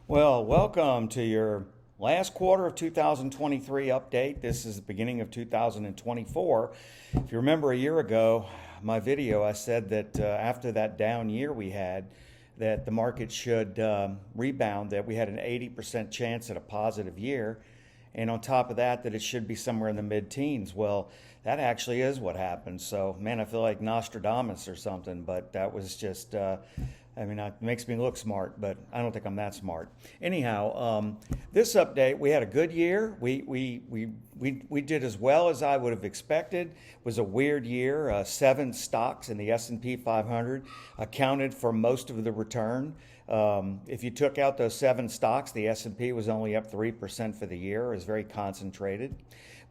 Well, welcome to your last quarter of 2023 update. This is the beginning of 2024. If you remember a year ago, my video, I said that after that down year we had, that the market should rebound, that we had an 80% chance at a positive year. And on top of that, that it should be somewhere in the mid teens. Well, that actually is what happened. So, man, I feel like Nostradamus or something, but that was just, it makes me look smart, but I don't think I'm that smart. Anyhow, this update, we had a good year. We did as well as I would have expected. It was a weird year. 7 stocks in the S&P 500 accounted for most of the return. If you took out those 7 stocks, the S&P was only up 3% for the year. It was very concentrated.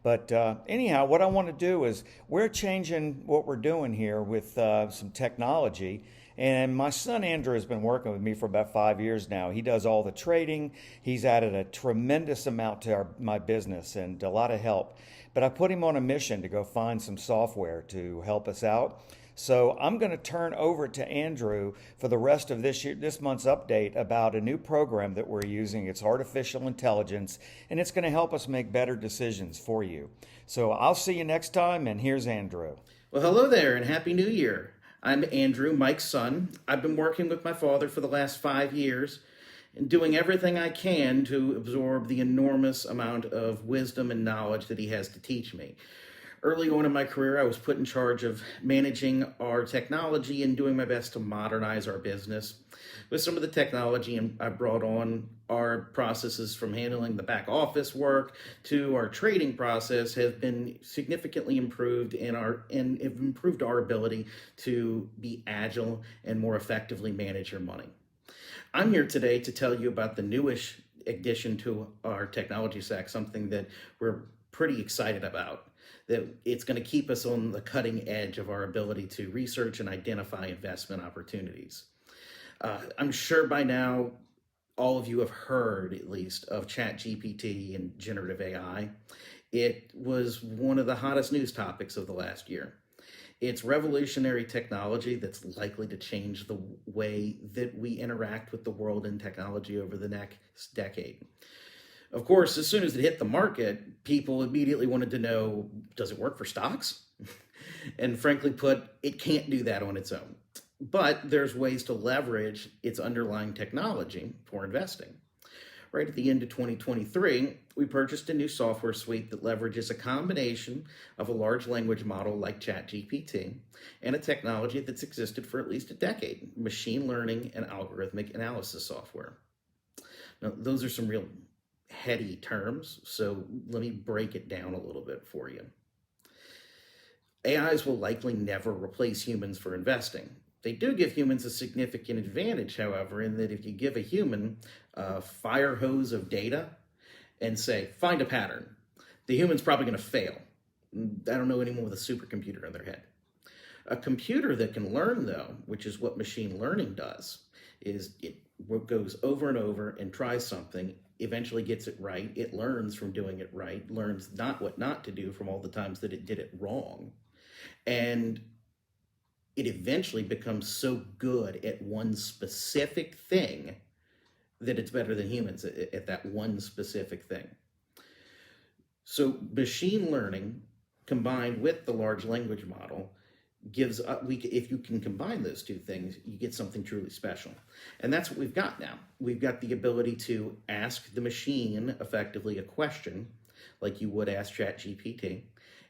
But anyhow, what I want to do is we're changing what we're doing here with some technology. And my son Andrew has been working with me for about 5 years now. He does all the trading. He's added a tremendous amount to my business and a lot of help. But I put him on a mission to go find some software to help us out. So I'm going to turn over to Andrew for the rest of this month's update about a new program that we're using. It's artificial intelligence, and it's going to help us make better decisions for you. So I'll see you next time, and here's Andrew. Well, hello there and Happy New Year. I'm Andrew, Mike's son. I've been working with my father for the last 5 years and doing everything I can to absorb the enormous amount of wisdom and knowledge that he has to teach me. Early on in my career, I was put in charge of managing our technology and doing my best to modernize our business. With some of the technology I brought on, our processes from handling the back office work to our trading process have been significantly improved and have improved our ability to be agile and more effectively manage your money. I'm here today to tell you about the newish addition to our technology stack, something that we're pretty excited about, that it's going to keep us on the cutting edge of our ability to research and identify investment opportunities. I'm sure by now all of you have heard at least of ChatGPT and generative AI. It was one of the hottest news topics of the last year. It's revolutionary technology that's likely to change the way that we interact with the world and technology over the next decade. Of course, as soon as it hit the market, people immediately wanted to know, does it work for stocks? And frankly put, it can't do that on its own. But there's ways to leverage its underlying technology for investing. Right at the end of 2023, we purchased a new software suite that leverages a combination of a large language model like ChatGPT and a technology that's existed for at least a decade, machine learning and algorithmic analysis software. Now, those are some real heady terms, so let me break it down a little bit for you. AIs will likely never replace humans for investing. They do give humans a significant advantage, however, in that if you give a human a fire hose of data and say, find a pattern, the human's probably going to fail. I don't know anyone with a supercomputer in their head. A computer that can learn, though, which is what machine learning does, is it goes over and over and tries something, eventually gets it right. It learns from doing it right, learns not what not to do from all the times that it did it wrong. And it eventually becomes so good at one specific thing that it's better than humans at that one specific thing. So machine learning combined with the large language model gives if you can combine those two things, you get something truly special. And that's what we've got now. We've got the ability to ask the machine effectively a question like you would ask ChatGPT,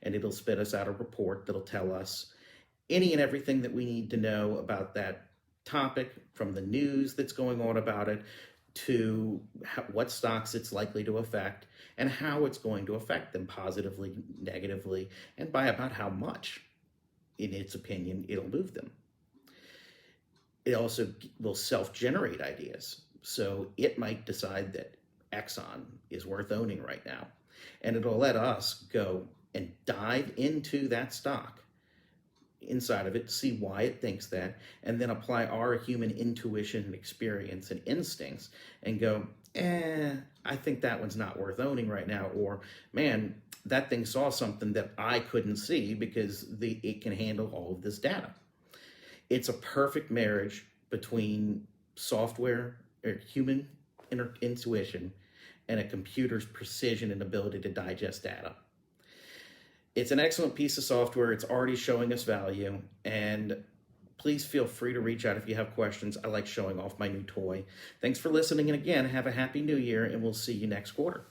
and it'll spit us out a report that'll tell us any and everything that we need to know about that topic, from the news that's going on about it to what stocks it's likely to affect and how it's going to affect them positively, negatively, and by about how much, in its opinion, it'll move them. It also will self-generate ideas. So it might decide that Exxon is worth owning right now, and it'll let us go and dive into that stock inside of it, see why it thinks that, and then apply our human intuition and experience and instincts and go, I think that one's not worth owning right now, or man, that thing saw something that I couldn't see because it can handle all of this data. It's a perfect marriage between software or human intuition and a computer's precision and ability to digest data. It's an excellent piece of software. It's already showing us value, and please feel free to reach out if you have questions. I like showing off my new toy. Thanks for listening, and again, have a happy new year, and we'll see you next quarter.